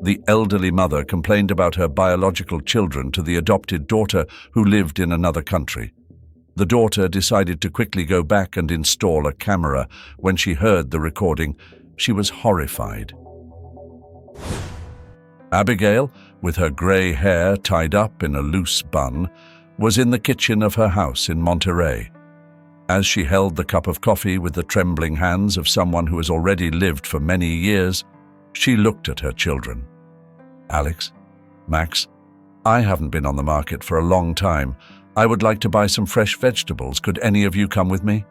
The elderly mother complained about her biological children to the adopted daughter who lived in another country. The daughter decided to quickly go back and install a camera. When she heard the recording, she was horrified. Abigail, with her grey hair tied up in a loose bun, was in the kitchen of her house in Monterey. As she held the cup of coffee with the trembling hands of someone who has already lived for many years, she looked at her children. "Alex, Max, I haven't been on the market for a long time. I would like to buy some fresh vegetables. Could any of you come with me?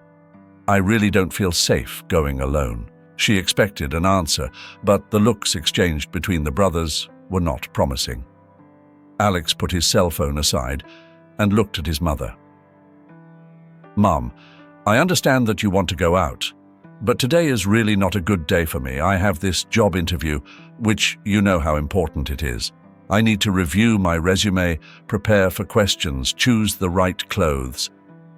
I really don't feel safe going alone." She expected an answer, but the looks exchanged between the brothers were not promising. Alex put his cell phone aside and looked at his mother. "Mom, I understand that you want to go out, but today is really not a good day for me. I have this job interview, which you know how important it is. I need to review my resume, prepare for questions, choose the right clothes.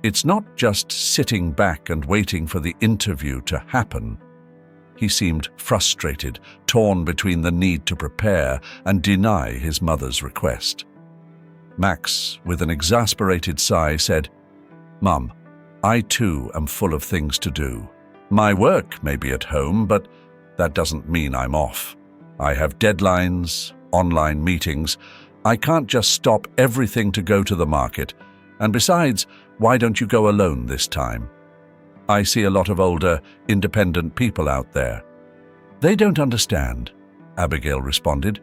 It's not just sitting back and waiting for the interview to happen." He seemed frustrated, torn between the need to prepare and deny his mother's request. Max, with an exasperated sigh, said, "Mum, I too am full of things to do. My work may be at home, but that doesn't mean I'm off. I have deadlines, online meetings. I can't just stop everything to go to the market. And besides, why don't you go alone this time? I see a lot of older, independent people out there." "They don't understand," Abigail responded.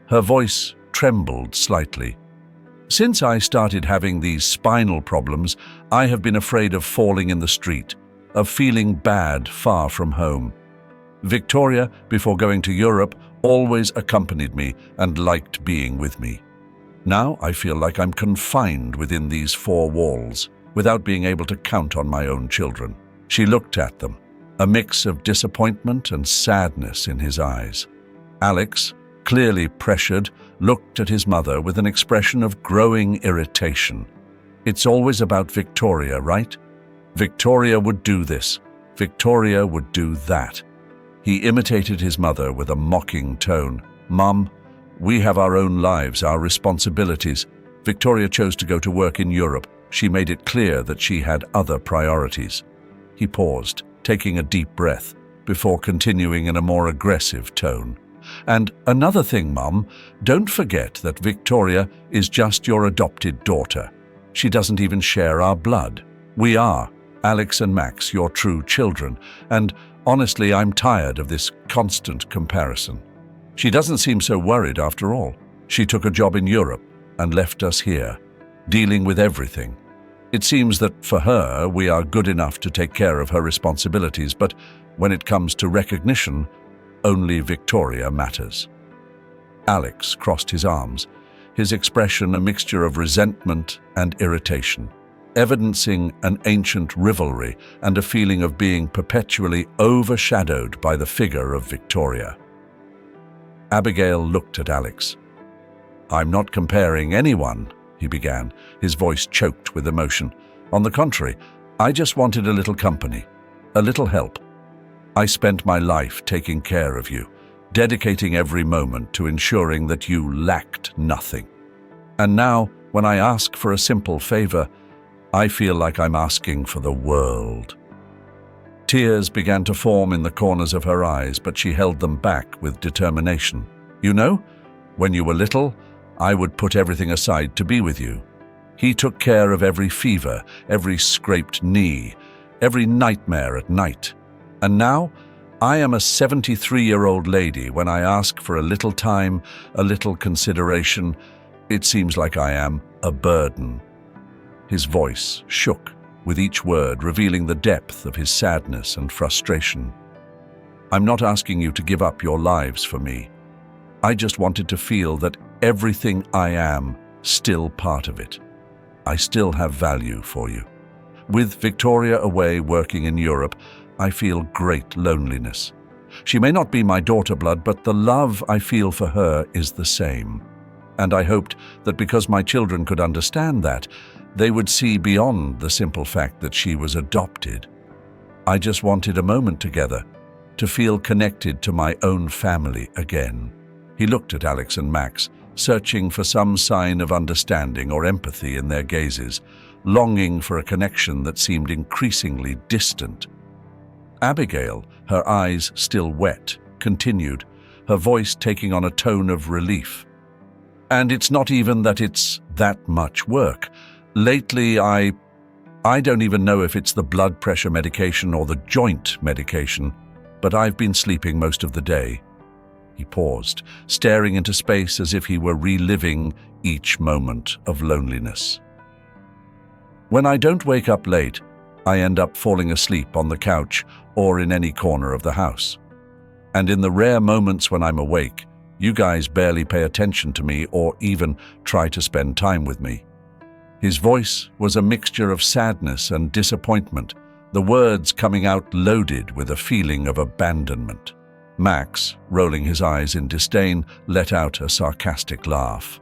Her voice trembled slightly. "Since I started having these spinal problems, I have been afraid of falling in the street, of feeling bad far from home. Victoria, before going to Europe, always accompanied me and liked being with me. Now I feel like I'm confined within these four walls, without being able to count on my own children." She looked at them, a mix of disappointment and sadness in his eyes. Alex, clearly pressured, looked at his mother with an expression of growing irritation. "It's always about Victoria, right? Victoria would do this. Victoria would do that." He imitated his mother with a mocking tone. "Mum, we have our own lives, our responsibilities. Victoria chose to go to work in Europe. She made it clear that she had other priorities." He paused, taking a deep breath, before continuing in a more aggressive tone. "And another thing, Mum, don't forget that Victoria is just your adopted daughter. She doesn't even share our blood. We are, Alex and Max, your true children, and honestly, I'm tired of this constant comparison. She doesn't seem so worried after all. She took a job in Europe and left us here, dealing with everything. It seems that for her, we are good enough to take care of her responsibilities, but when it comes to recognition, only Victoria matters." Alex crossed his arms, his expression a mixture of resentment and irritation, evidencing an ancient rivalry and a feeling of being perpetually overshadowed by the figure of Victoria. Abigail looked at Alex. "I'm not comparing anyone," he began, his voice choked with emotion. "On the contrary, I just wanted a little company, a little help. I spent my life taking care of you, dedicating every moment to ensuring that you lacked nothing. And now, when I ask for a simple favor, I feel like I'm asking for the world." Tears began to form in the corners of her eyes, but she held them back with determination. "You know, when you were little, I would put everything aside to be with you. He took care of every fever, every scraped knee, every nightmare at night. And now, I am a 73-year-old lady. When I ask for a little time, a little consideration, it seems like I am a burden." His voice shook with each word, revealing the depth of his sadness and frustration. "I'm not asking you to give up your lives for me. I just wanted to feel that everything I am still part of it. I still have value for you. With Victoria away working in Europe, I feel great loneliness. She may not be my daughter blood, but the love I feel for her is the same. And I hoped that because my children could understand that, they would see beyond the simple fact that she was adopted. I just wanted a moment together to feel connected to my own family again." He looked at Alex and Max, searching for some sign of understanding or empathy in their gazes, longing for a connection that seemed increasingly distant. Abigail, her eyes still wet, continued, her voice taking on a tone of relief. "And it's not even that it's that much work. Lately, I don't even know if it's the blood pressure medication or the joint medication, but I've been sleeping most of the day." He paused, staring into space as if he were reliving each moment of loneliness. "When I don't wake up late, I end up falling asleep on the couch or in any corner of the house. And in the rare moments when I'm awake, you guys barely pay attention to me or even try to spend time with me." His voice was a mixture of sadness and disappointment, the words coming out loaded with a feeling of abandonment. Max, rolling his eyes in disdain, let out a sarcastic laugh.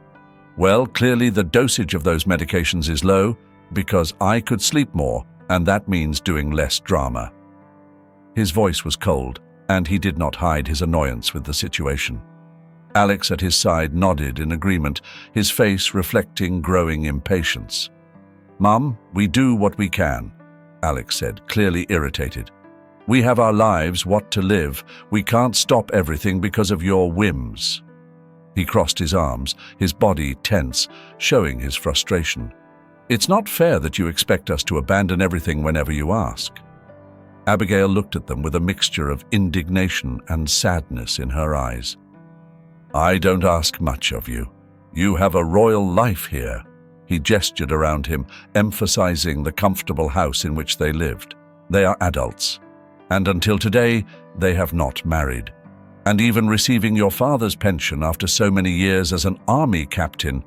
"Well, clearly the dosage of those medications is low, because I could sleep more, and that means doing less drama." His voice was cold, and he did not hide his annoyance with the situation. Alex at his side nodded in agreement, his face reflecting growing impatience. "Mum, we do what we can," Alex said, clearly irritated. "We have our lives, what to live. We can't stop everything because of your whims." He crossed his arms, his body tense, showing his frustration. "It's not fair that you expect us to abandon everything whenever you ask." Abigail looked at them with a mixture of indignation and sadness in her eyes. "I don't ask much of you. You have a royal life here." He gestured around him, emphasizing the comfortable house in which they lived. "They are adults, and until today, they have not married. And even receiving your father's pension after so many years as an army captain,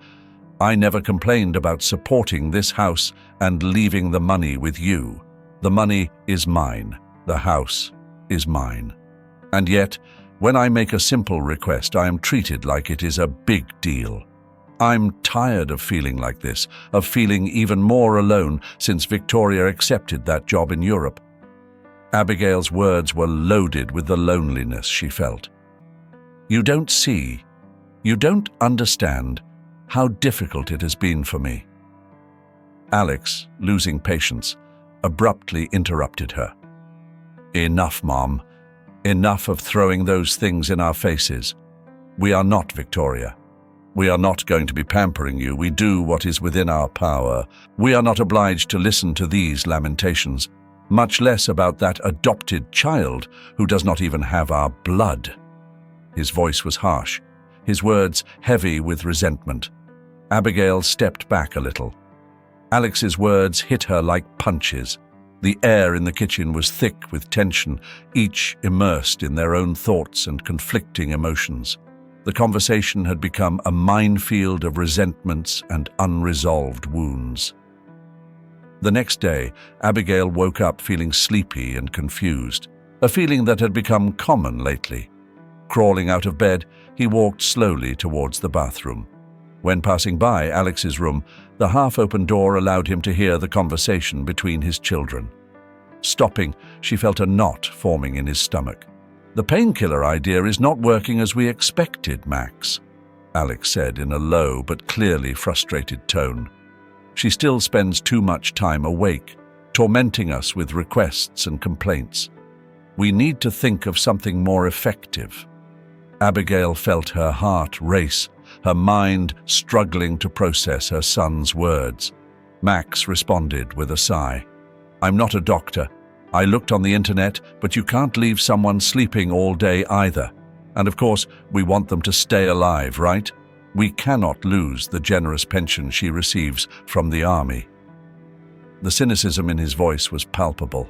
I never complained about supporting this house and leaving the money with you. The money is mine. The house is mine. And yet, when I make a simple request, I am treated like it is a big deal. I'm tired of feeling like this, of feeling even more alone since Victoria accepted that job in Europe." Abigail's words were loaded with the loneliness she felt. "You don't see, you don't understand how difficult it has been for me." Alex, losing patience, abruptly interrupted her. "Enough, Mom. Enough of throwing those things in our faces. We are not Victoria. We are not going to be pampering you. We do what is within our power. We are not obliged to listen to these lamentations, much less about that adopted child who does not even have our blood." His voice was harsh, his words heavy with resentment. Abigail stepped back a little. Alex's words hit her like punches. The air in the kitchen was thick with tension, each immersed in their own thoughts and conflicting emotions. The conversation had become a minefield of resentments and unresolved wounds. The next day, Abigail woke up feeling sleepy and confused, a feeling that had become common lately. Crawling out of bed, he walked slowly towards the bathroom. When passing by Alex's room, the half-open door allowed him to hear the conversation between his children. Stopping, she felt a knot forming in his stomach. "The painkiller idea is not working as we expected, Max," Alex said in a low but clearly frustrated tone. "She still spends too much time awake, tormenting us with requests and complaints. We need to think of something more effective." Abigail felt her heart race, her mind struggling to process her son's words. Max responded with a sigh. "I'm not a doctor. I looked on the internet, but you can't leave someone sleeping all day either. And of course, we want them to stay alive, right? We cannot lose the generous pension she receives from the army." The cynicism in his voice was palpable,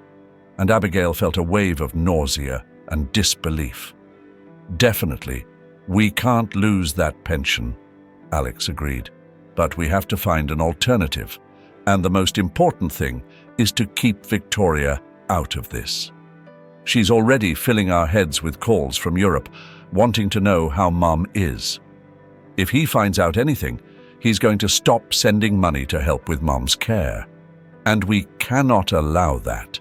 and Abigail felt a wave of nausea and disbelief. "Definitely, we can't lose that pension," Alex agreed. "But we have to find an alternative. And the most important thing is to keep Victoria out of this. She's already filling our heads with calls from Europe, wanting to know how Mum is. If he finds out anything, he's going to stop sending money to help with Mum's care. And we cannot allow that."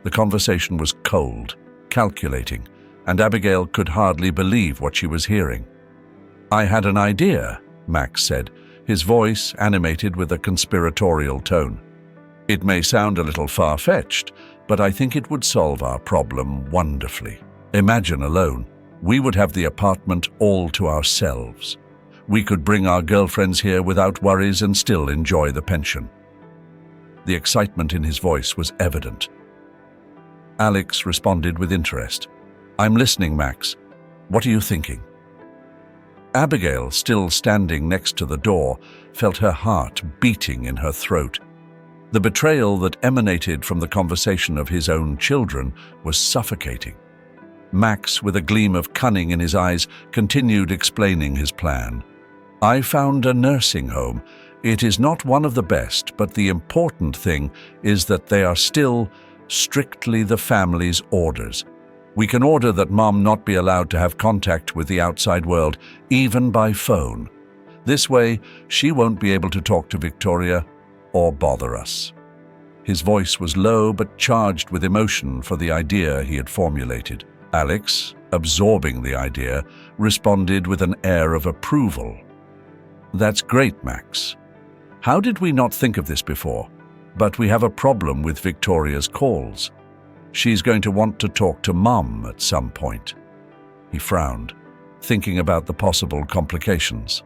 The conversation was cold, calculating, and Abigail could hardly believe what she was hearing. "I had an idea," Max said, his voice animated with a conspiratorial tone. "It may sound a little far-fetched, but I think it would solve our problem wonderfully. Imagine alone, we would have the apartment all to ourselves. We could bring our girlfriends here without worries and still enjoy the pension." The excitement in his voice was evident. Alex responded with interest. "I'm listening, Max. What are you thinking?" Abigail, still standing next to the door, felt her heart beating in her throat. The betrayal that emanated from the conversation of his own children was suffocating. Max, with a gleam of cunning in his eyes, continued explaining his plan. "I found a nursing home. It is not one of the best, but the important thing is that they are still strictly the family's orders. We can order that Mom not be allowed to have contact with the outside world, even by phone. This way, she won't be able to talk to Victoria or bother us." His voice was low but charged with emotion for the idea he had formulated. Alex, absorbing the idea, responded with an air of approval. "That's great, Max. How did we not think of this before? But we have a problem with Victoria's calls. She's going to want to talk to Mum at some point." He frowned, thinking about the possible complications.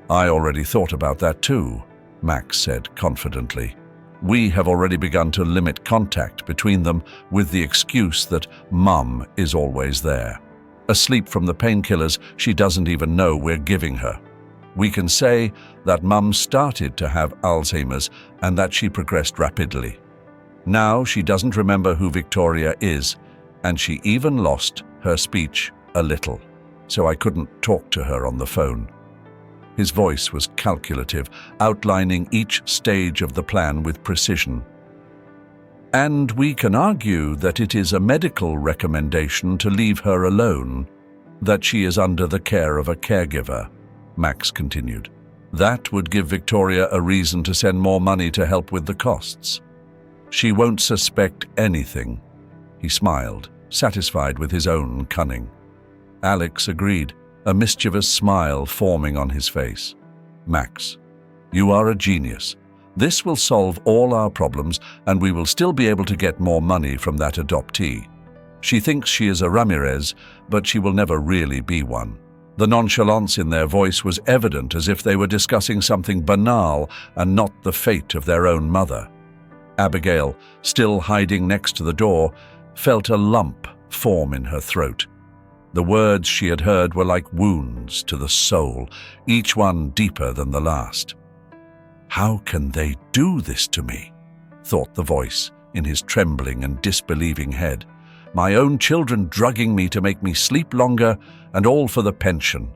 "I already thought about that too," Max said confidently. "We have already begun to limit contact between them with the excuse that Mum is always there. Asleep from the painkillers she doesn't even know we're giving her. We can say that Mum started to have Alzheimer's and that she progressed rapidly. Now she doesn't remember who Victoria is, and she even lost her speech a little, so I couldn't talk to her on the phone." His voice was calculative, outlining each stage of the plan with precision. "And we can argue that it is a medical recommendation to leave her alone, that she is under the care of a caregiver," Max continued. "That would give Victoria a reason to send more money to help with the costs. She won't suspect anything." He smiled, satisfied with his own cunning. Alex agreed, a mischievous smile forming on his face. "Max, you are a genius. This will solve all our problems, and we will still be able to get more money from that adoptee. She thinks she is a Ramirez, but she will never really be one." The nonchalance in their voice was evident, as if they were discussing something banal and not the fate of their own mother. Abigail, still hiding next to the door, felt a lump form in her throat. The words she had heard were like wounds to the soul, each one deeper than the last. "How can they do this to me?" thought the voice in his trembling and disbelieving head. "My own children drugging me to make me sleep longer, and all for the pension."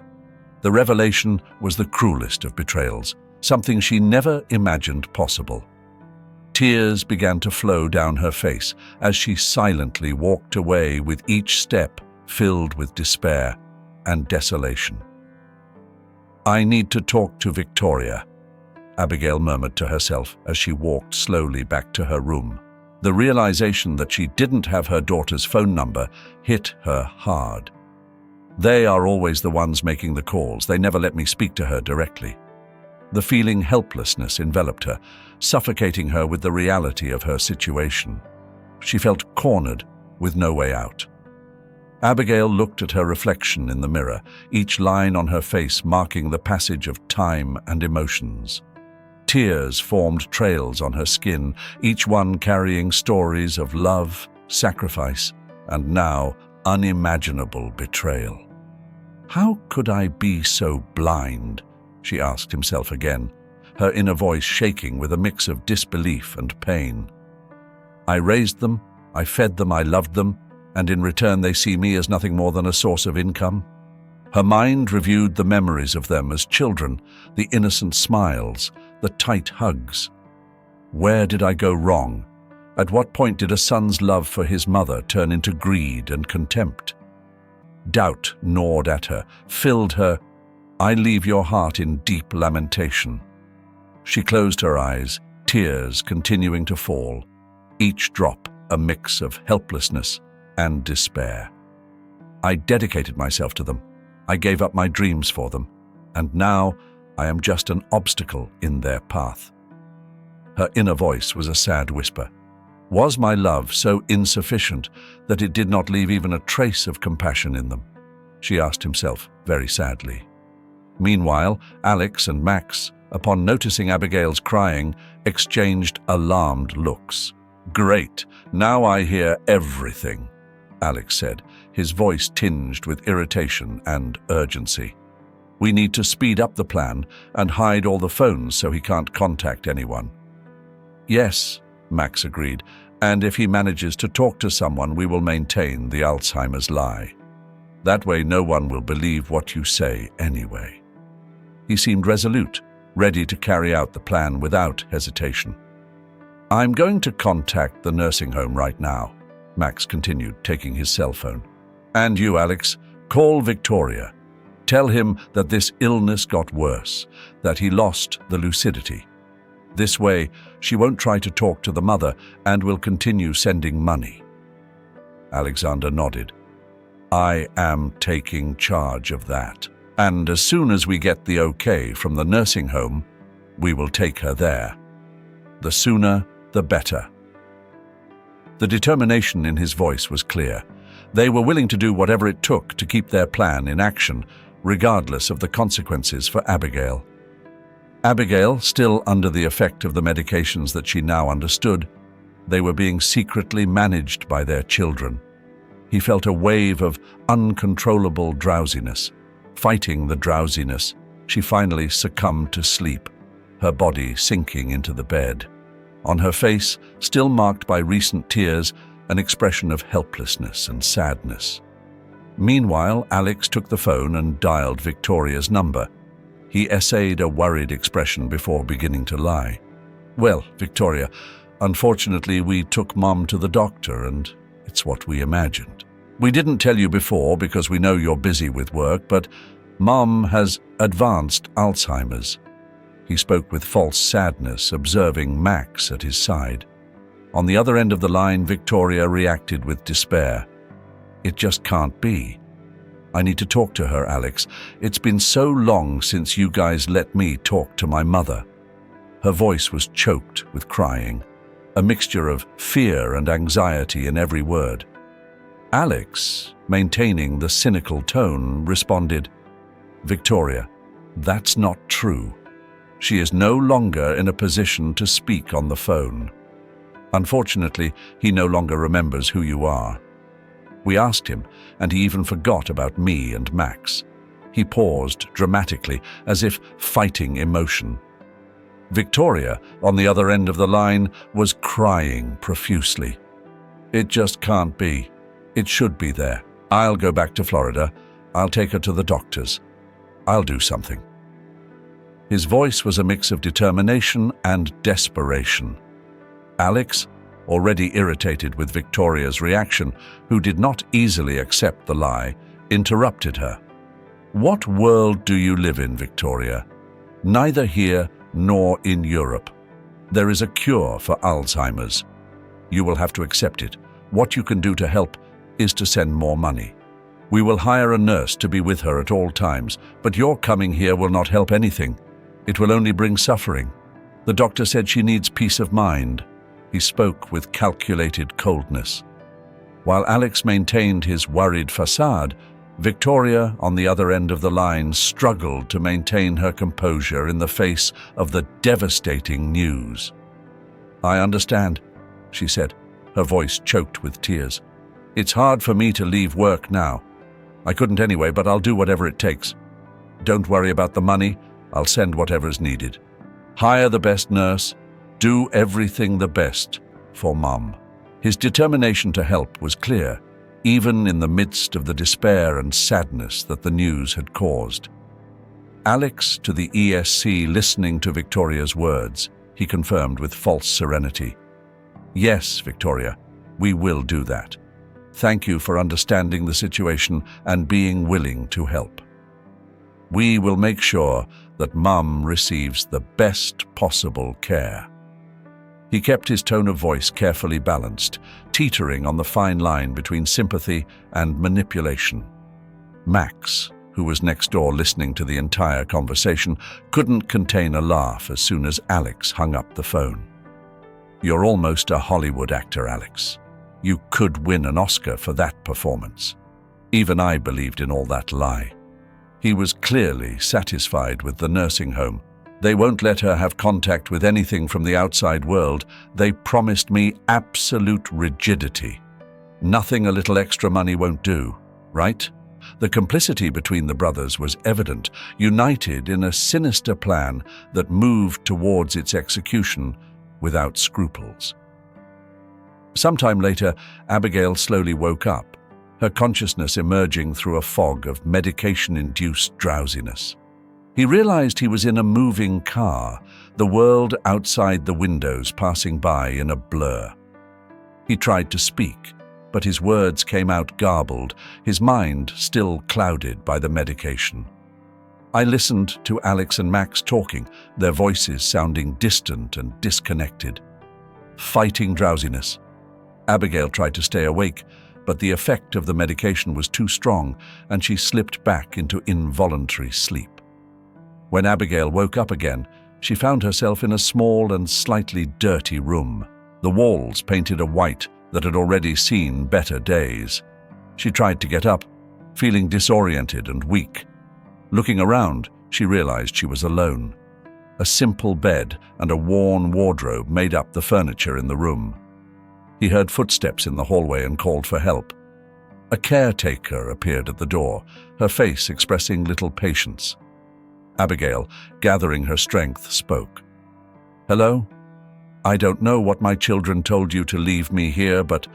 The revelation was the cruelest of betrayals, something she never imagined possible. Tears began to flow down her face as she silently walked away, with each step filled with despair and desolation. "I need to talk to Victoria," Abigail murmured to herself as she walked slowly back to her room. The realization that she didn't have her daughter's phone number hit her hard. "They are always the ones making the calls. They never let me speak to her directly." The feeling helplessness enveloped her, suffocating her with the reality of her situation. She felt cornered, with no way out. Abigail looked at her reflection in the mirror, each line on her face marking the passage of time and emotions. Tears formed trails on her skin, each one carrying stories of love, sacrifice, and now unimaginable betrayal. "How could I be so blind?" she asked himself again, her inner voice shaking with a mix of disbelief and pain. "I raised them, I fed them, I loved them, and in return they see me as nothing more than a source of income?" Her mind reviewed the memories of them as children, the innocent smiles, the tight hugs. Where did I go wrong? At what point did a son's love for his mother turn into greed and contempt? Doubt gnawed at her, filled her. "I leave your heart in deep lamentation." She closed her eyes, tears continuing to fall, each drop a mix of helplessness and despair. "I dedicated myself to them. I gave up my dreams for them. and now I am just an obstacle in their path." Her inner voice was a sad whisper. Was my love so insufficient that it did not leave even a trace of compassion in them? She asked himself very sadly. Meanwhile, Alex and Max, upon noticing Abigail's crying, exchanged alarmed looks. "Great, now I hear everything," Alex said, his voice tinged with irritation and urgency. "We need to speed up the plan and hide all the phones so he can't contact anyone." "Yes," Max agreed, "and if he manages to talk to someone, we will maintain the Alzheimer's lie. That way no one will believe what you say anyway." He seemed resolute, ready to carry out the plan without hesitation. "I'm going to contact the nursing home right now," Max continued, taking his cell phone. "And you, Alex, call Victoria. Tell him that this illness got worse, that he lost the lucidity. This way, she won't try to talk to the mother and will continue sending money." Alexander nodded. "I am taking charge of that. And as soon as we get the okay from the nursing home, we will take her there. The sooner, the better." The determination in his voice was clear. They were willing to do whatever it took to keep their plan in action, regardless of the consequences for Abigail. Abigail, still under the effect of the medications that she now understood, they were being secretly managed by their children. He felt a wave of uncontrollable drowsiness. Fighting the drowsiness, she finally succumbed to sleep, her body sinking into the bed. On her face, still marked by recent tears, an expression of helplessness and sadness. Meanwhile, Alex took the phone and dialed Victoria's number. He essayed a worried expression before beginning to lie. "Well, Victoria, unfortunately we took Mom to the doctor and it's what we imagined. We didn't tell you before because we know you're busy with work, but Mom has advanced Alzheimer's." He spoke with false sadness, observing Max at his side. On the other end of the line, Victoria reacted with despair. "It just can't be. I need to talk to her, Alex. It's been so long since you guys let me talk to my mother." Her voice was choked with crying, a mixture of fear and anxiety in every word. Alex, maintaining the cynical tone, responded, "Victoria, that's not true. She is no longer in a position to speak on the phone. Unfortunately, he no longer remembers who you are. We asked him, and he even forgot about me and Max." He paused dramatically, as if fighting emotion. Victoria, on the other end of the line, was crying profusely. "It just can't be. It should be there. I'll go back to Florida. I'll take her to the doctors. I'll do something." His voice was a mix of determination and desperation. Alex, already irritated with Victoria's reaction, who did not easily accept the lie, interrupted her. "What world do you live in, Victoria? Neither here nor in Europe. There is a cure for Alzheimer's. You will have to accept it. What you can do to help is to send more money. We will hire a nurse to be with her at all times, but your coming here will not help anything. It will only bring suffering. The doctor said she needs peace of mind." He spoke with calculated coldness. While Alex maintained his worried facade, Victoria, on the other end of the line, struggled to maintain her composure in the face of the devastating news. "I understand," she said, her voice choked with tears. "It's hard for me to leave work now. I couldn't anyway, but I'll do whatever it takes. Don't worry about the money. I'll send whatever is needed. Hire the best nurse. Do everything the best for Mom." His determination to help was clear, even in the midst of the despair and sadness that the news had caused. Alex, to the ESC, listening to Victoria's words, he confirmed with false serenity, "Yes, Victoria, we will do that. Thank you for understanding the situation and being willing to help. We will make sure that Mum receives the best possible care." He kept his tone of voice carefully balanced, teetering on the fine line between sympathy and manipulation. Max, who was next door listening to the entire conversation, couldn't contain a laugh as soon as Alex hung up the phone. "You're almost a Hollywood actor, Alex. You could win an Oscar for that performance." Even I believed in all that lie. He was clearly satisfied with the nursing home. They won't let her have contact with anything from the outside world. They promised me absolute rigidity. Nothing a little extra money won't do, right? The complicity between the brothers was evident, united in a sinister plan that moved towards its execution without scruples. Sometime later, Abigail slowly woke up, her consciousness emerging through a fog of medication-induced drowsiness. He realized he was in a moving car, the world outside the windows passing by in a blur. He tried to speak, but his words came out garbled, his mind still clouded by the medication. I listened to Alex and Max talking, their voices sounding distant and disconnected. Fighting drowsiness. Abigail tried to stay awake, but the effect of the medication was too strong, and she slipped back into involuntary sleep. When Abigail woke up again, she found herself in a small and slightly dirty room, the walls painted a white that had already seen better days. She tried to get up, feeling disoriented and weak. Looking around, she realized she was alone. A simple bed and a worn wardrobe made up the furniture in the room. He heard footsteps in the hallway and called for help. A caretaker appeared at the door, her face expressing little patience. Abigail, gathering her strength, spoke. "Hello? I don't know what my children told you to leave me here, but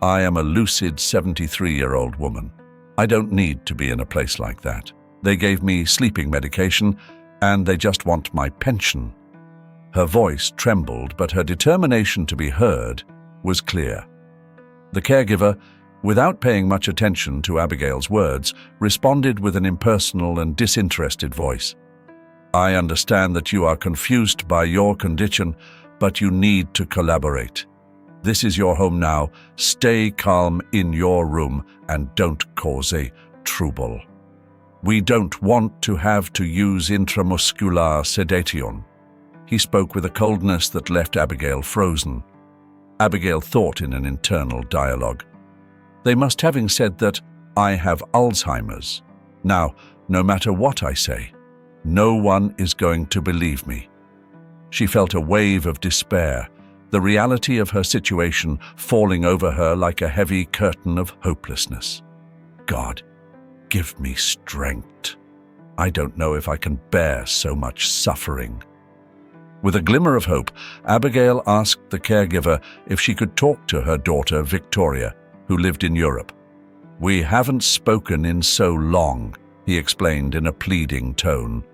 I am a lucid 73-year-old woman. I don't need to be in a place like that. They gave me sleeping medication, and they just want my pension." Her voice trembled, but her determination to be heard was clear. The caregiver, without paying much attention to Abigail's words, responded with an impersonal and disinterested voice. "I understand that you are confused by your condition, but you need to collaborate. This is your home now. Stay calm in your room and don't cause a trouble. We don't want to have to use intramuscular sedation." He spoke with a coldness that left Abigail frozen. Abigail thought in an internal dialogue. They must having said that I have Alzheimer's. Now, no matter what I say, no one is going to believe me. She felt a wave of despair, the reality of her situation falling over her like a heavy curtain of hopelessness. God, give me strength. I don't know if I can bear so much suffering. With a glimmer of hope, Abigail asked the caregiver if she could talk to her daughter, Victoria, who lived in Europe. "We haven't spoken in so long," he explained in a pleading tone.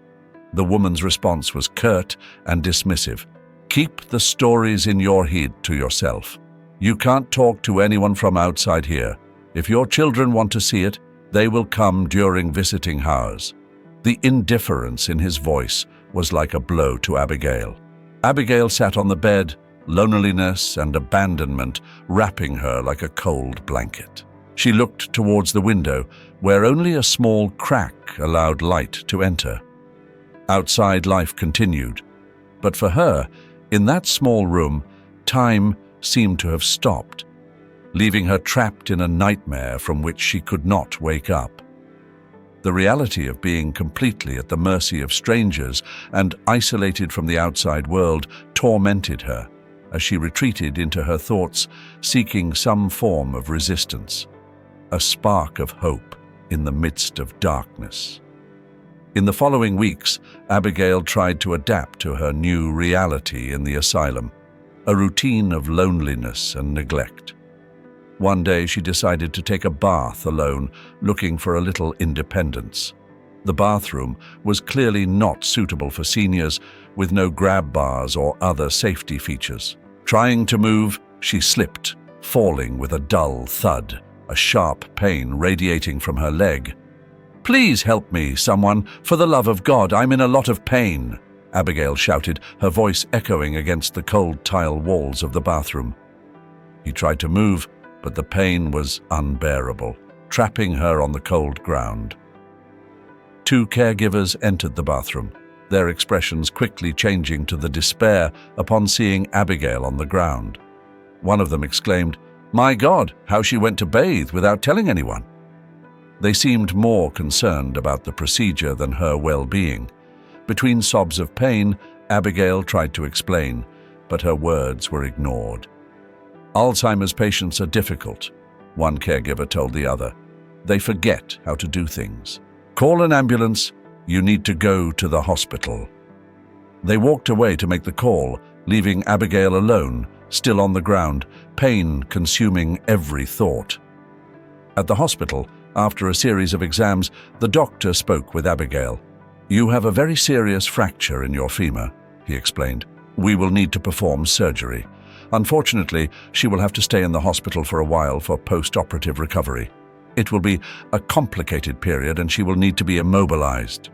The woman's response was curt and dismissive. "Keep the stories in your head to yourself. You can't talk to anyone from outside here. If your children want to see it, they will come during visiting hours." The indifference in his voice was like a blow to Abigail. Abigail sat on the bed, loneliness and abandonment wrapping her like a cold blanket. She looked towards the window, where only a small crack allowed light to enter. Outside life continued, but for her, in that small room, time seemed to have stopped, leaving her trapped in a nightmare from which she could not wake up. The reality of being completely at the mercy of strangers and isolated from the outside world tormented her as she retreated into her thoughts, seeking some form of resistance, a spark of hope in the midst of darkness. In the following weeks, Abigail tried to adapt to her new reality in the asylum, a routine of loneliness and neglect. One day she decided to take a bath alone, looking for a little independence. The bathroom was clearly not suitable for seniors, with no grab bars or other safety features. Trying to move, she slipped, falling with a dull thud, a sharp pain radiating from her leg. "Please help me, someone. For the love of God, I'm in a lot of pain," Abigail shouted, her voice echoing against the cold tile walls of the bathroom. He tried to move, but the pain was unbearable, trapping her on the cold ground. Two caregivers entered the bathroom, their expressions quickly changing to the despair upon seeing Abigail on the ground. One of them exclaimed, "My God, how she went to bathe without telling anyone." They seemed more concerned about the procedure than her well-being. Between sobs of pain, Abigail tried to explain, but her words were ignored. "Alzheimer's patients are difficult," one caregiver told the other. "They forget how to do things. Call an ambulance. You need to go to the hospital." They walked away to make the call, leaving Abigail alone, still on the ground, pain consuming every thought. At the hospital, after a series of exams, the doctor spoke with Abigail. "You have a very serious fracture in your femur," he explained. "We will need to perform surgery. Unfortunately, she will have to stay in the hospital for a while for post-operative recovery. It will be a complicated period and she will need to be immobilized."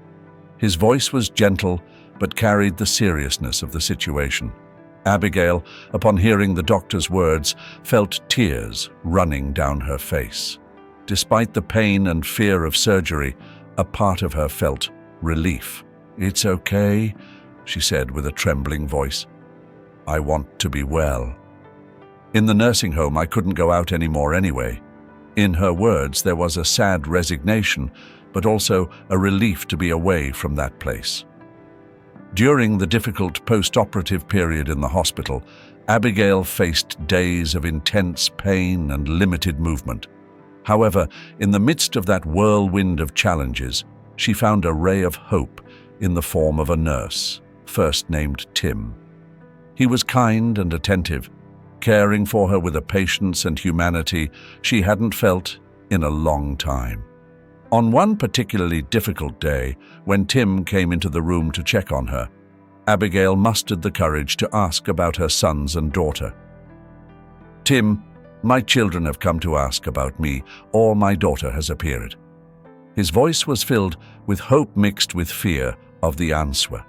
His voice was gentle, but carried the seriousness of the situation. Abigail, upon hearing the doctor's words, felt tears running down her face. Despite the pain and fear of surgery, a part of her felt relief. "It's okay," she said with a trembling voice. "I want to be well." In the nursing home, I couldn't go out anymore anyway. In her words, there was a sad resignation, but also a relief to be away from that place. During the difficult post-operative period in the hospital, Abigail faced days of intense pain and limited movement. However, in the midst of that whirlwind of challenges, she found a ray of hope in the form of a nurse, first named Tim. He was kind and attentive, caring for her with a patience and humanity she hadn't felt in a long time. On one particularly difficult day, when Tim came into the room to check on her, Abigail mustered the courage to ask about her sons and daughter. "Tim, my children have come to ask about me, or my daughter has appeared." His voice was filled with hope mixed with fear of the answer.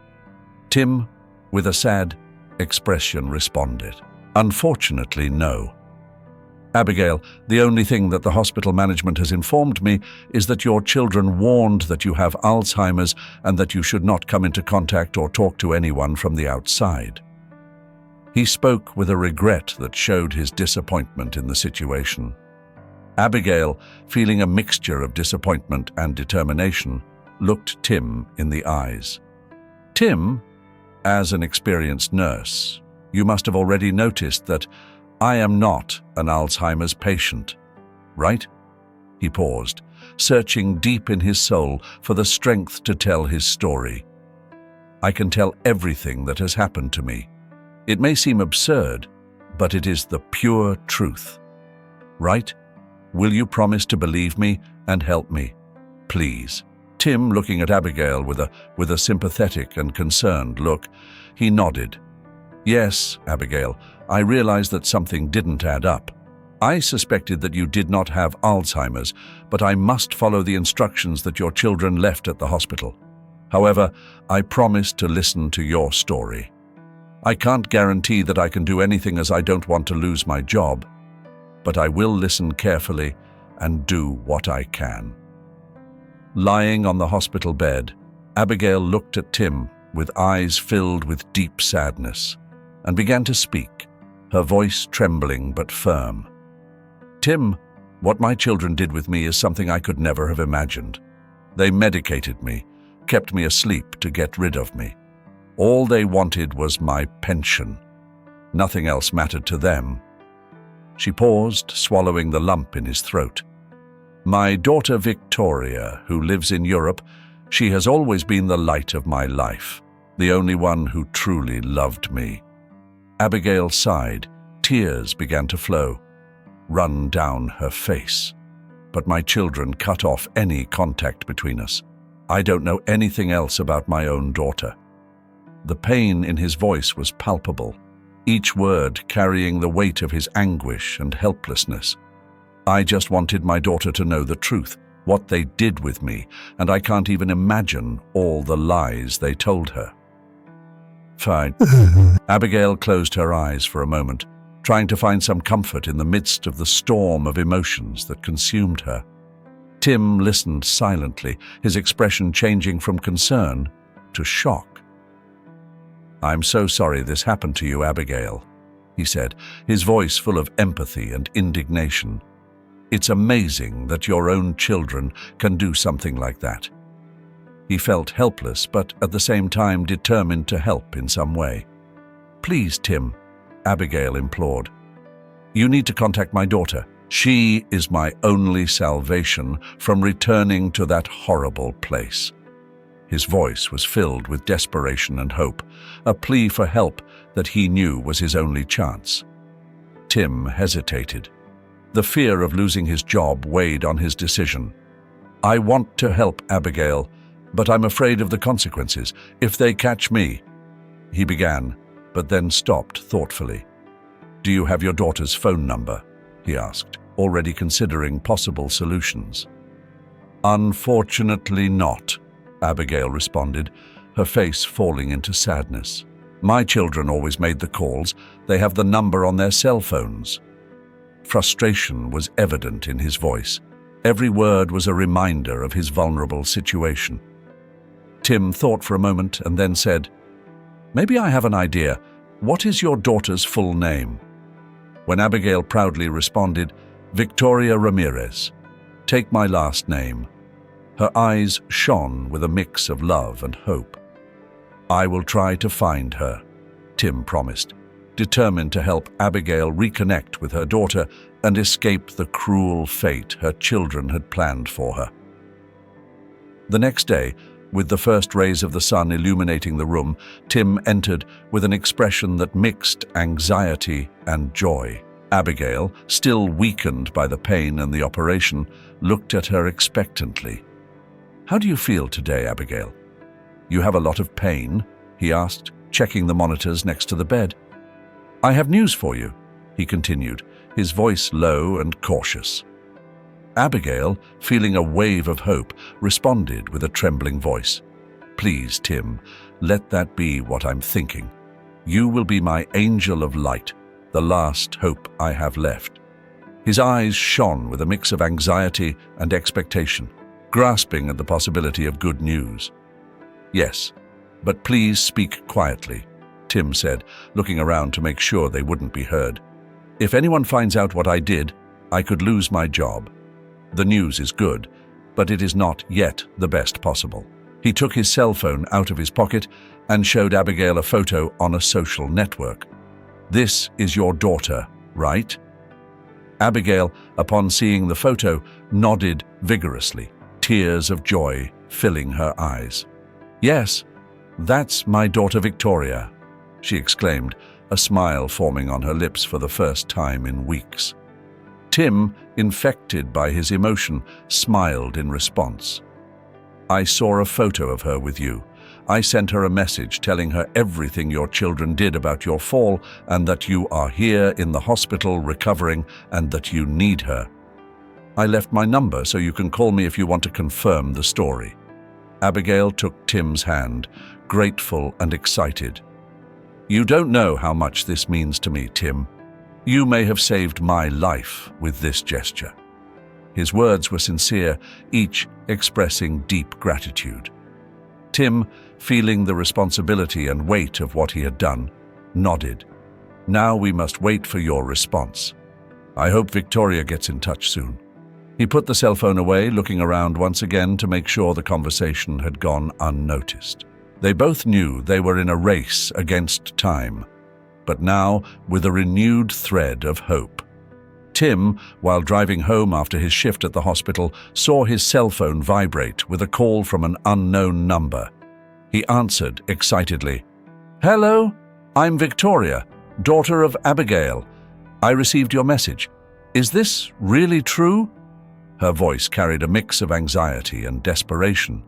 Tim, with a sad expression, responded, "Unfortunately, no." "Abigail, the only thing that the hospital management has informed me is that your children warned that you have Alzheimer's and that you should not come into contact or talk to anyone from the outside." He spoke with a regret that showed his disappointment in the situation. Abigail, feeling a mixture of disappointment and determination, looked Tim in the eyes. "Tim, as an experienced nurse, you must have already noticed that I am not an Alzheimer's patient, right?" He paused, searching deep in his soul for the strength to tell his story. "I can tell everything that has happened to me. It may seem absurd, but it is the pure truth. Right? Will you promise to believe me and help me? Please." Tim, looking at Abigail with a sympathetic and concerned look, he nodded. "Yes, Abigail, I realized that something didn't add up. I suspected that you did not have Alzheimer's, but I must follow the instructions that your children left at the hospital. However, I promise to listen to your story. I can't guarantee that I can do anything as I don't want to lose my job, but I will listen carefully and do what I can." Lying on the hospital bed, Abigail looked at Tim with eyes filled with deep sadness and began to speak, her voice trembling but firm. "Tim, what my children did with me is something I could never have imagined. They medicated me, kept me asleep to get rid of me. All they wanted was my pension. Nothing else mattered to them." She paused, swallowing the lump in his throat. "My daughter Victoria, who lives in Europe, she has always been the light of my life, the only one who truly loved me." Abigail sighed. Tears began to flow, run down her face. "But my children cut off any contact between us. I don't know anything else about my own daughter." The pain in his voice was palpable, each word carrying the weight of his anguish and helplessness. "I just wanted my daughter to know the truth, what they did with me, and I can't even imagine all the lies they told her." "Fine." Abigail closed her eyes for a moment, trying to find some comfort in the midst of the storm of emotions that consumed her. Tim listened silently, his expression changing from concern to shock. "I'm so sorry this happened to you, Abigail," he said, his voice full of empathy and indignation. "It's amazing that your own children can do something like that." He felt helpless, but at the same time determined to help in some way. "Please, Tim," Abigail implored. "You need to contact my daughter. She is my only salvation from returning to that horrible place." His voice was filled with desperation and hope, a plea for help that he knew was his only chance. Tim hesitated. The fear of losing his job weighed on his decision. "I want to help, Abigail, but I'm afraid of the consequences. If they catch me," he began, but then stopped thoughtfully. "Do you have your daughter's phone number?" he asked, already considering possible solutions. "Unfortunately not," Abigail responded, her face falling into sadness. "My children always made the calls. They have the number on their cell phones." Frustration was evident in his voice. Every word was a reminder of his vulnerable situation. Tim thought for a moment and then said, "Maybe I have an idea. What is your daughter's full name?" When Abigail proudly responded, "Victoria Ramirez. Take my last name." Her eyes shone with a mix of love and hope. "I will try to find her," Tim promised, determined to help Abigail reconnect with her daughter and escape the cruel fate her children had planned for her. The next day, with the first rays of the sun illuminating the room, Tim entered with an expression that mixed anxiety and joy. Abigail, still weakened by the pain and the operation, looked at her expectantly. "How do you feel today, Abigail?" "You have a lot of pain?" he asked, checking the monitors next to the bed. "I have news for you," he continued, his voice low and cautious. Abigail, feeling a wave of hope, responded with a trembling voice. "Please, Tim, let that be what I'm thinking. You will be my angel of light, the last hope I have left." His eyes shone with a mix of anxiety and expectation, grasping at the possibility of good news. "Yes, but please speak quietly," Tim said, looking around to make sure they wouldn't be heard. "If anyone finds out what I did, I could lose my job. The news is good, but it is not yet the best possible." He took his cell phone out of his pocket and showed Abigail a photo on a social network. "This is your daughter, right?" Abigail, upon seeing the photo, nodded vigorously, tears of joy filling her eyes. "Yes, that's my daughter Victoria," she exclaimed, a smile forming on her lips for the first time in weeks. Tim, infected by his emotion, smiled in response. "I saw a photo of her with you. I sent her a message telling her everything your children did about your fall and that you are here in the hospital recovering and that you need her. I left my number so you can call me if you want to confirm the story." Abigail took Tim's hand, grateful and excited. "You don't know how much this means to me, Tim. You may have saved my life with this gesture." His words were sincere, each expressing deep gratitude. Tim, feeling the responsibility and weight of what he had done, nodded. "Now we must wait for your response. I hope Victoria gets in touch soon." He put the cell phone away, looking around once again to make sure the conversation had gone unnoticed. They both knew they were in a race against time, but now with a renewed thread of hope. Tim, while driving home after his shift at the hospital, saw his cell phone vibrate with a call from an unknown number. He answered excitedly. "Hello, I'm Victoria, daughter of Abigail. I received your message. Is this really true?" Her voice carried a mix of anxiety and desperation.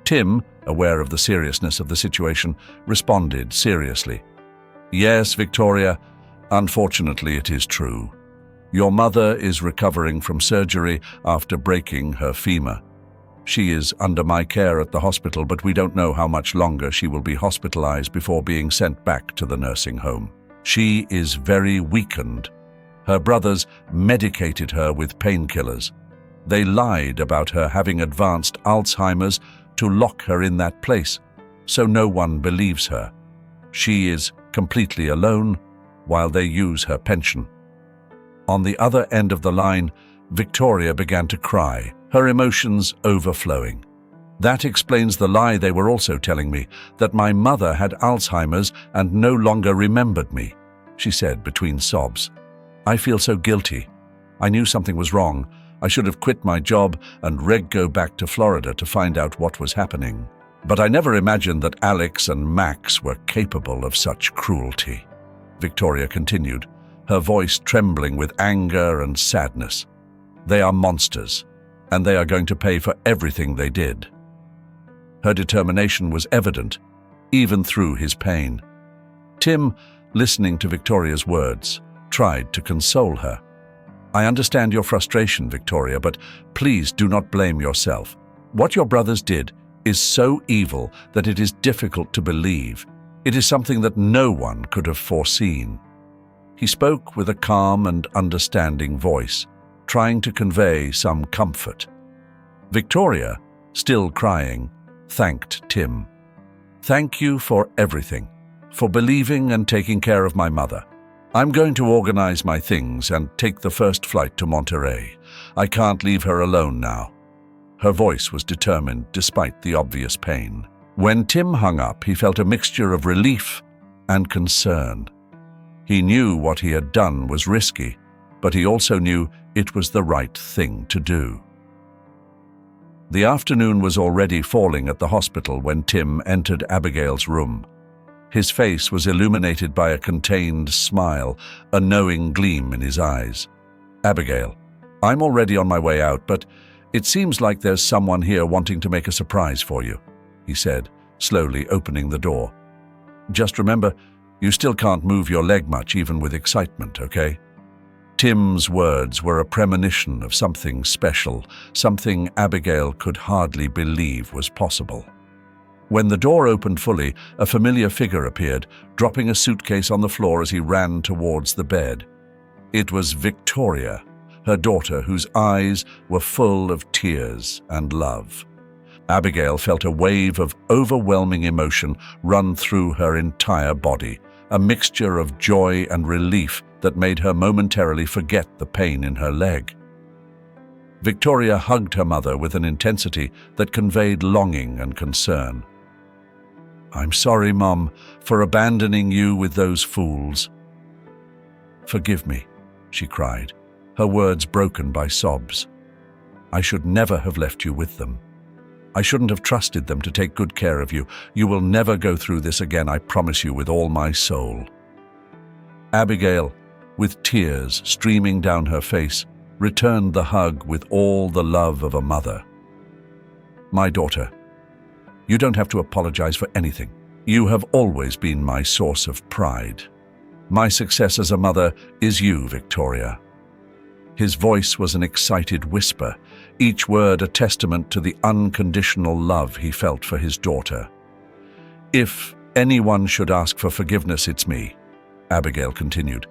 Tim, aware of the seriousness of the situation, responded seriously. "Yes, Victoria, unfortunately it is true. Your mother is recovering from surgery after breaking her femur. She is under my care at the hospital, but we don't know how much longer she will be hospitalized before being sent back to the nursing home. She is very weakened. Her brothers medicated her with painkillers. They lied about her having advanced Alzheimer's to lock her in that place, so no one believes her. She is completely alone while they use her pension. On the other end of the line, Victoria began to cry, her emotions overflowing. That explains the lie they were also telling me, that my mother had Alzheimer's and no longer remembered me, she said between sobs. I feel so guilty. I knew something was wrong. I should have quit my job and go back to Florida to find out what was happening. But I never imagined that Alex and Max were capable of such cruelty. Victoria continued, her voice trembling with anger and sadness. They are monsters, and they are going to pay for everything they did. Her determination was evident, even through his pain. Tim, listening to Victoria's words, tried to console her. I understand your frustration, Victoria, but please do not blame yourself. What your brothers did is so evil that it is difficult to believe. It is something that no one could have foreseen. He spoke with a calm and understanding voice, trying to convey some comfort. Victoria, still crying, thanked Tim. Thank you for everything, for believing and taking care of my mother. I'm going to organize my things and take the first flight to Monterey. I can't leave her alone now. Her voice was determined despite the obvious pain. When Tim hung up, he felt a mixture of relief and concern. He knew what he had done was risky, but he also knew it was the right thing to do. The afternoon was already falling at the hospital when Tim entered Abigail's room. His face was illuminated by a contained smile, a knowing gleam in his eyes. Abigail, I'm already on my way out, but it seems like there's someone here wanting to make a surprise for you, he said, slowly opening the door. Just remember, you still can't move your leg much, even with excitement, okay? Tim's words were a premonition of something special, something Abigail could hardly believe was possible. When the door opened fully, a familiar figure appeared, dropping a suitcase on the floor as he ran towards the bed. It was Victoria, her daughter, whose eyes were full of tears and love. Abigail felt a wave of overwhelming emotion run through her entire body, a mixture of joy and relief that made her momentarily forget the pain in her leg. Victoria hugged her mother with an intensity that conveyed longing and concern. I'm sorry, Mom, for abandoning you with those fools. Forgive me, she cried, her words broken by sobs. I should never have left you with them. I shouldn't have trusted them to take good care of you. You will never go through this again, I promise you with all my soul. Abigail, with tears streaming down her face, returned the hug with all the love of a mother. My daughter, you don't have to apologize for anything. You have always been my source of pride. My success as a mother is you, Victoria. His voice was an excited whisper, each word a testament to the unconditional love he felt for his daughter. If anyone should ask for forgiveness, it's me, Abigail continued.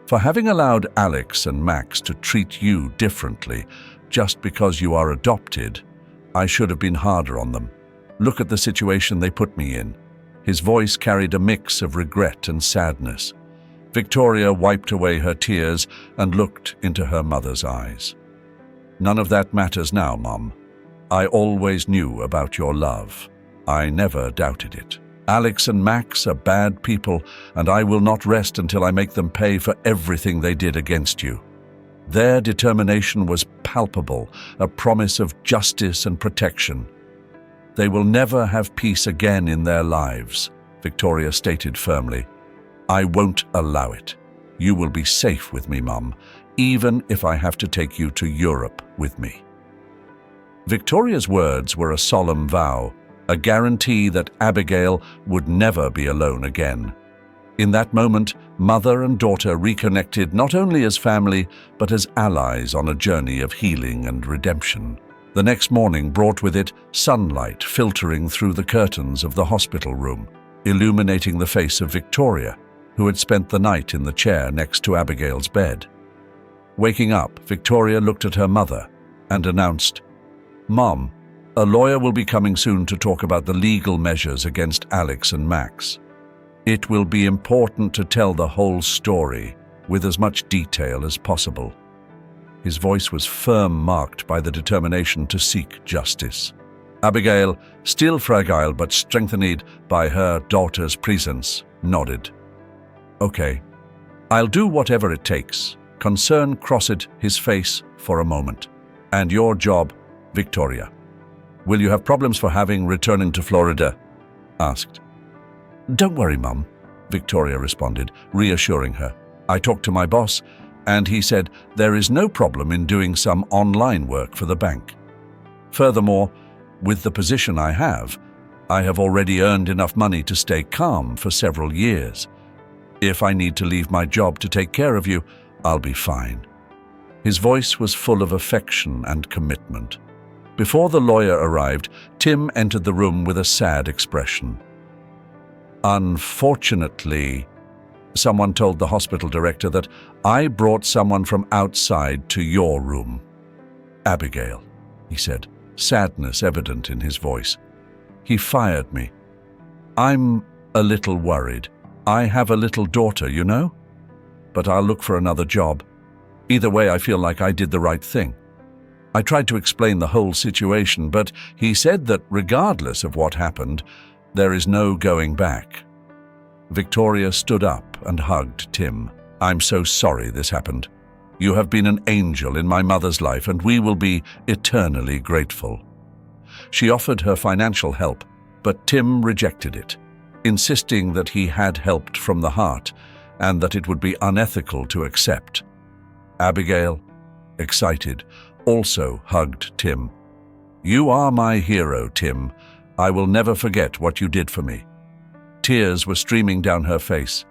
For having allowed Alex and Max to treat you differently just because you are adopted, I should have been harder on them. Look at the situation they put me in. His voice carried a mix of regret and sadness. Victoria wiped away her tears and looked into her mother's eyes. None of that matters now, Mom. I always knew about your love. I never doubted it. Alex and Max are bad people, and I will not rest until I make them pay for everything they did against you. Their determination was palpable, a promise of justice and protection. They will never have peace again in their lives, Victoria stated firmly. I won't allow it. You will be safe with me, Mum, even if I have to take you to Europe with me. Victoria's words were a solemn vow, a guarantee that Abigail would never be alone again. In that moment, mother and daughter reconnected not only as family, but as allies on a journey of healing and redemption. The next morning brought with it sunlight filtering through the curtains of the hospital room, illuminating the face of Victoria, who had spent the night in the chair next to Abigail's bed. Waking up, Victoria looked at her mother, and announced, "Mom, a lawyer will be coming soon to talk about the legal measures against Alex and Max. It will be important to tell the whole story with as much detail as possible." His voice was firm, marked by the determination to seek justice. Abigail, still fragile but strengthened by her daughter's presence, nodded. "Okay, I'll do whatever it takes." Concern crossed his face for a moment. "And your job, Victoria? Will you have problems for having returning to Florida?" asked. "Don't worry, Mum," Victoria responded, reassuring her. "I talked to my boss, and he said there is no problem in doing some online work for the bank. Furthermore, with the position I have already earned enough money to stay calm for several years. If I need to leave my job to take care of you, I'll be fine." His voice was full of affection and commitment. Before the lawyer arrived, Tim entered the room with a sad expression. "Unfortunately," someone told the hospital director, "that I brought someone from outside to your room." "Abigail," he said, sadness evident in his voice. "He fired me. I'm a little worried. I have a little daughter, you know? But I'll look for another job. Either way, I feel like I did the right thing." I tried to explain the whole situation, but he said that regardless of what happened, there is no going back. Victoria stood up and hugged Tim. "I'm so sorry this happened. You have been an angel in my mother's life, and we will be eternally grateful." She offered her financial help, but Tim rejected it, insisting that he had helped from the heart and that it would be unethical to accept. Abigail, excited, also hugged Tim. "You are my hero, Tim. I will never forget what you did for me." Tears were streaming down her face.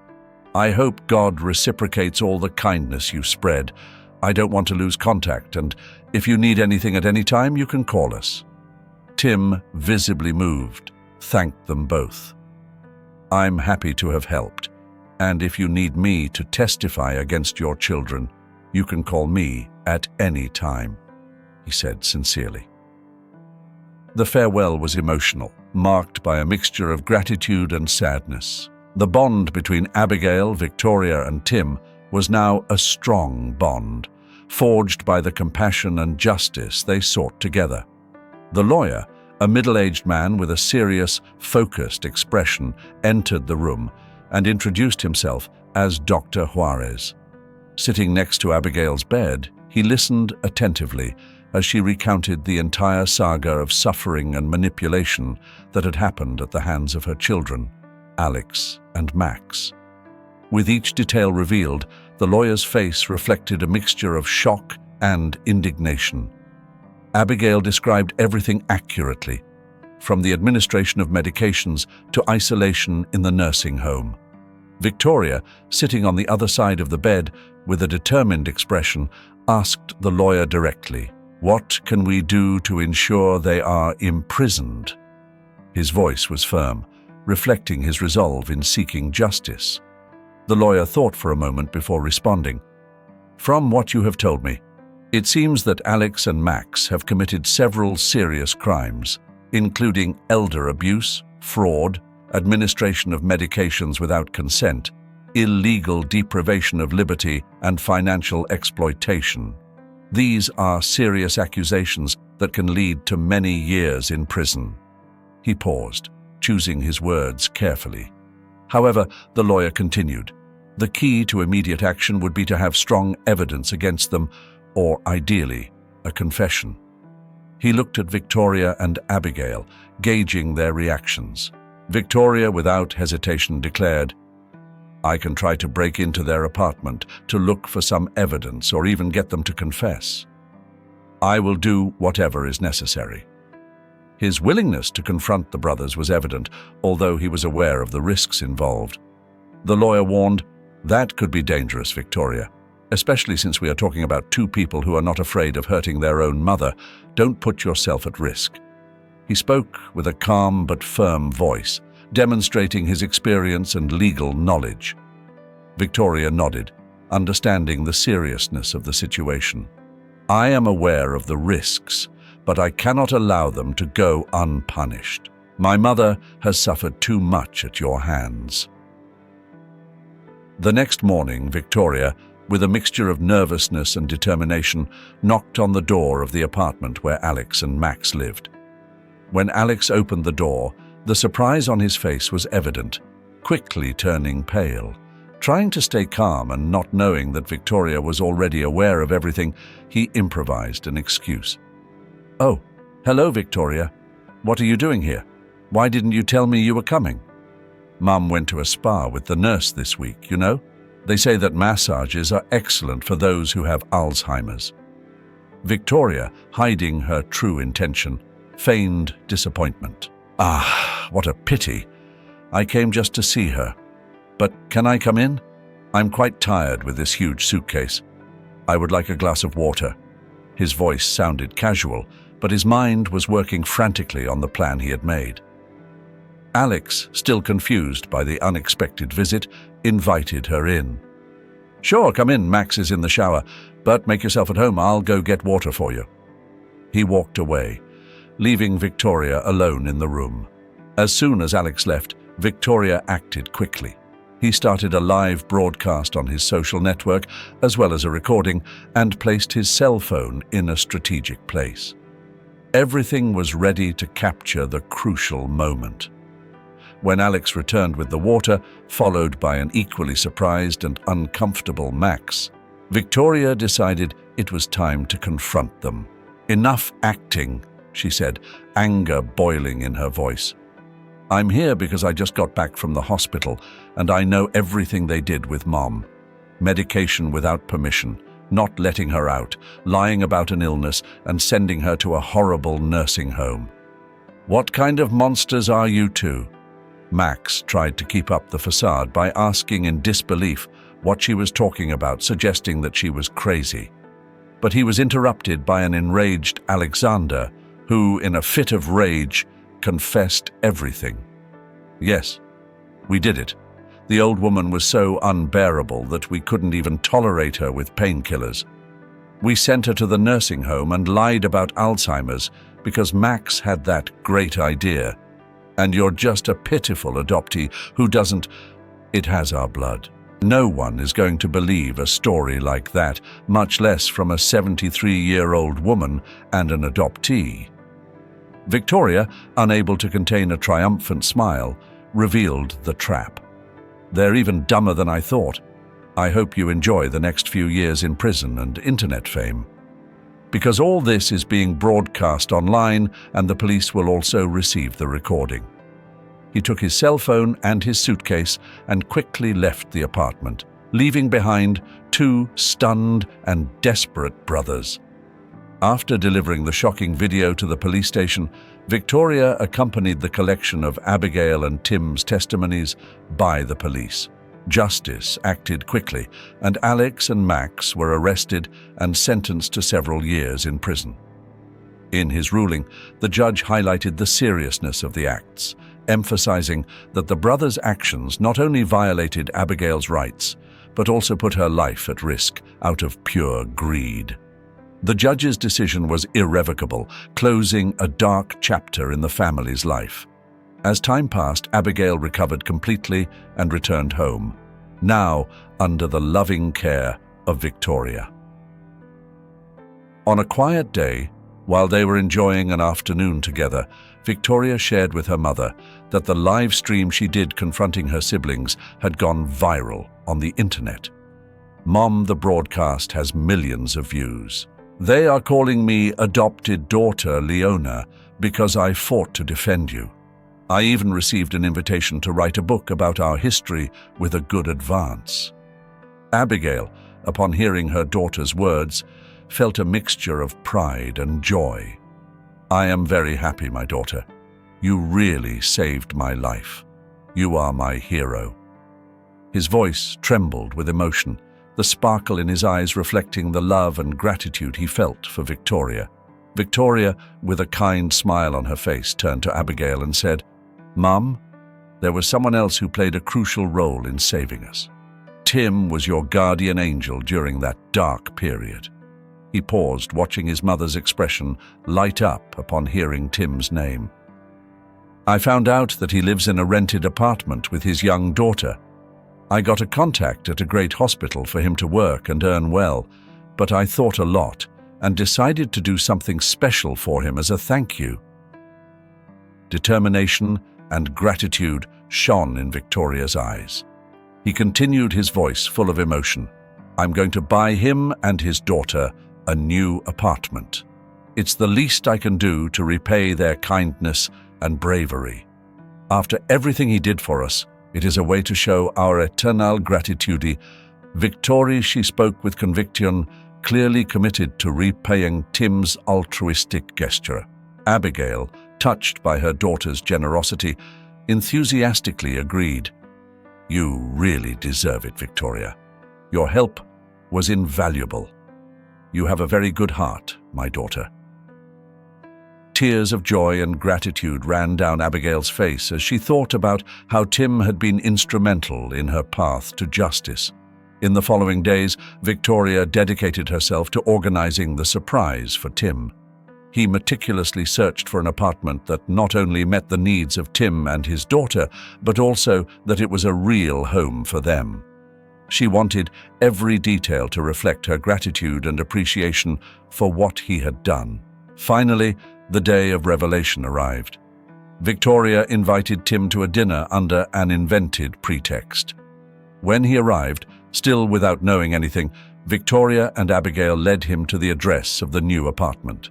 "I hope God reciprocates all the kindness you spread. I don't want to lose contact, and if you need anything at any time, you can call us." Tim, visibly moved, thanked them both. "I'm happy to have helped, and if you need me to testify against your children, you can call me at any time," he said sincerely. The farewell was emotional, marked by a mixture of gratitude and sadness. The bond between Abigail, Victoria, and Tim was now a strong bond, forged by the compassion and justice they sought together. The lawyer, a middle-aged man with a serious, focused expression, entered the room and introduced himself as Dr. Juarez. Sitting next to Abigail's bed, he listened attentively as she recounted the entire saga of suffering and manipulation that had happened at the hands of her children, Alex and Max. With each detail revealed, the lawyer's face reflected a mixture of shock and indignation. Abigail described everything accurately, from the administration of medications to isolation in the nursing home. Victoria, sitting on the other side of the bed with a determined expression, asked the lawyer directly, "What can we do to ensure they are imprisoned?" His voice was firm, reflecting his resolve in seeking justice. The lawyer thought for a moment before responding. "From what you have told me, it seems that Alex and Max have committed several serious crimes, including elder abuse, fraud, administration of medications without consent, illegal deprivation of liberty, and financial exploitation. These are serious accusations that can lead to many years in prison." He paused, choosing his words carefully. However, the lawyer continued, "The key to immediate action would be to have strong evidence against them, or ideally, a confession." He looked at Victoria and Abigail, gauging their reactions. Victoria, without hesitation, declared, "I can try to break into their apartment to look for some evidence or even get them to confess. I will do whatever is necessary." His willingness to confront the brothers was evident, although he was aware of the risks involved. The lawyer warned, "That could be dangerous, Victoria, especially since we are talking about two people who are not afraid of hurting their own mother. Don't put yourself at risk." He spoke with a calm but firm voice, demonstrating his experience and legal knowledge. Victoria nodded, understanding the seriousness of the situation. I am aware of the risks, but I cannot allow them to go unpunished. My mother has suffered too much at your hands." The next morning, Victoria, with a mixture of nervousness and determination, knocked on the door of the apartment where Alex and Max lived. When Alex opened the door, the surprise on his face was evident, quickly turning pale. Trying to stay calm and not knowing that Victoria was already aware of everything, he improvised an excuse. "Oh, hello, Victoria. What are you doing here? Why didn't you tell me you were coming?" "Mum went to a spa with the nurse this week, you know? They say that massages are excellent for those who have Alzheimer's." Victoria, hiding her true intention, feigned disappointment. "Ah, what a pity. I came just to see her. But can I come in? I'm quite tired with this huge suitcase. I would like a glass of water." His voice sounded casual, but his mind was working frantically on the plan he had made. Alex, still confused by the unexpected visit, invited her in. "Sure, come in. Max is in the shower, but make yourself at home. I'll go get water for you." He walked away, leaving Victoria alone in the room. As soon as Alex left, Victoria acted quickly. He started a live broadcast on his social network, as well as a recording, and placed his cell phone in a strategic place. Everything was ready to capture the crucial moment. When Alex returned with the water, followed by an equally surprised and uncomfortable Max, Victoria decided it was time to confront them. "Enough acting," she said, anger boiling in her voice. "I'm here because I just got back from the hospital, and I know everything they did with Mom. Medication without permission, not letting her out, lying about an illness, and sending her to a horrible nursing home. What kind of monsters are you two?" Max tried to keep up the facade by asking in disbelief what she was talking about, suggesting that she was crazy. But he was interrupted by an enraged Alexander, who, in a fit of rage, confessed everything. "Yes, we did it. The old woman was so unbearable that we couldn't even tolerate her with painkillers. We sent her to the nursing home and lied about Alzheimer's because Max had that great idea. And you're just a pitiful adoptee who doesn't. It has our blood. No one is going to believe a story like that, much less from a 73-year-old woman and an adoptee." Victoria, unable to contain a triumphant smile, revealed the trap. "They're even dumber than I thought. I hope you enjoy the next few years in prison and internet fame. Because all this is being broadcast online, and the police will also receive the recording." He took his cell phone and his suitcase and quickly left the apartment, leaving behind two stunned and desperate brothers. After delivering the shocking video to the police station, Victoria accompanied the collection of Abigail and Tim's testimonies by the police. Justice acted quickly, and Alex and Max were arrested and sentenced to several years in prison. In his ruling, the judge highlighted the seriousness of the acts, emphasizing that the brothers' actions not only violated Abigail's rights, but also put her life at risk out of pure greed. The judge's decision was irrevocable, closing a dark chapter in the family's life. As time passed, Abigail recovered completely and returned home, now under the loving care of Victoria. On a quiet day, while they were enjoying an afternoon together, Victoria shared with her mother that the live stream she did confronting her siblings had gone viral on the internet. "Mom, the broadcast has millions of views. They are calling me adopted daughter Leona because I fought to defend you. I even received an invitation to write a book about our history with a good advance." Abigail, upon hearing her daughter's words, felt a mixture of pride and joy. "I am very happy, my daughter. You really saved my life. You are my hero." His voice trembled with emotion, the sparkle in his eyes reflecting the love and gratitude he felt for Victoria. Victoria, with a kind smile on her face, turned to Abigail and said, "Mum, there was someone else who played a crucial role in saving us. Tim was your guardian angel during that dark period. He paused, watching his mother's expression light up upon hearing Tim's name. "I found out that he lives in a rented apartment with his young daughter. I got a contact at a great hospital for him to work and earn well, but I thought a lot and decided to do something special for him as a thank you." Determination and gratitude shone in Victoria's eyes. He continued, his voice full of emotion. "I'm going to buy him and his daughter a new apartment. It's the least I can do to repay their kindness and bravery. After everything he did for us, it is a way to show our eternal gratitude." Victoria, she spoke with conviction, clearly committed to repaying Tim's altruistic gesture. Abigail, touched by her daughter's generosity, enthusiastically agreed. "You really deserve it, Victoria. Your help was invaluable. You have a very good heart, my daughter." Tears of joy and gratitude ran down Abigail's face as she thought about how Tim had been instrumental in her path to justice. In the following days, Victoria dedicated herself to organizing the surprise for Tim. He meticulously searched for an apartment that not only met the needs of Tim and his daughter, but also that it was a real home for them. She wanted every detail to reflect her gratitude and appreciation for what he had done. Finally, the day of revelation arrived. Victoria invited Tim to a dinner under an invented pretext. When he arrived, still without knowing anything, Victoria and Abigail led him to the address of the new apartment.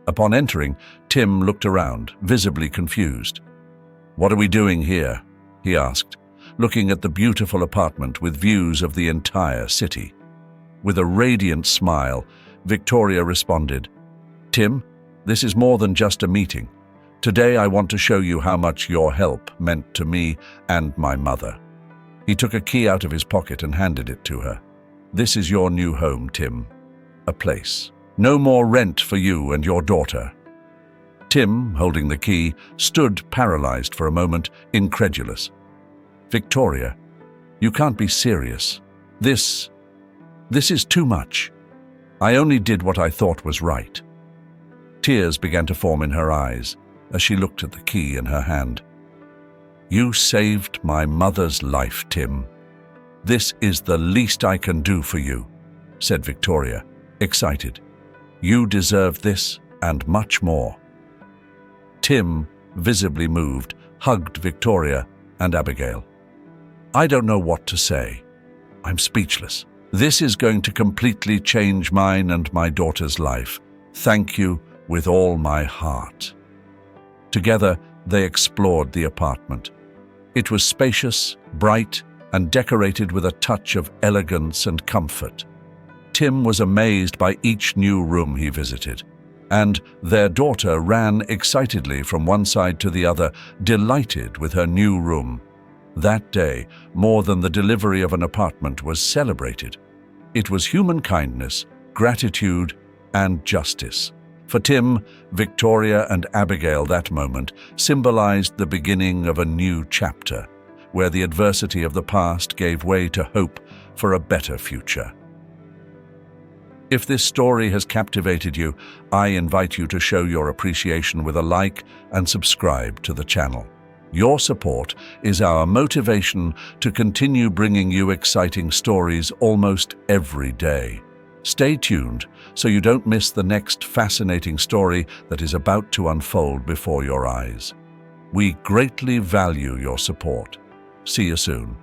Upon entering, Tim looked around, visibly confused. "What are we doing here?" he asked, looking at the beautiful apartment with views of the entire city. With a radiant smile, Victoria responded, "Tim, this is more than just a meeting. Today I want to show you how much your help meant to me and my mother." He took a key out of his pocket and handed it to her. "This is your new home, Tim. A place. No more rent for you and your daughter." Tim, holding the key, stood paralyzed for a moment, incredulous. "Victoria, you can't be serious. This is too much. I only did what I thought was right." Tears began to form in her eyes as she looked at the key in her hand. "You saved my mother's life, Tim. This is the least I can do for you," said Victoria, excited. "You deserve this and much more." Tim, visibly moved, hugged Victoria and Abigail. "I don't know what to say. I'm speechless. This is going to completely change mine and my daughter's life. Thank you with all my heart." Together, they explored the apartment. It was spacious, bright, and decorated with a touch of elegance and comfort. Tim was amazed by each new room he visited, and their daughter ran excitedly from one side to the other, delighted with her new room. That day, more than the delivery of an apartment, was celebrated. It was human kindness, gratitude, and justice. For Tim, Victoria, and Abigail, that moment symbolized the beginning of a new chapter, where the adversity of the past gave way to hope for a better future. If this story has captivated you, I invite you to show your appreciation with a like and subscribe to the channel. Your support is our motivation to continue bringing you exciting stories almost every day. Stay tuned so you don't miss the next fascinating story that is about to unfold before your eyes. We greatly value your support. See you soon.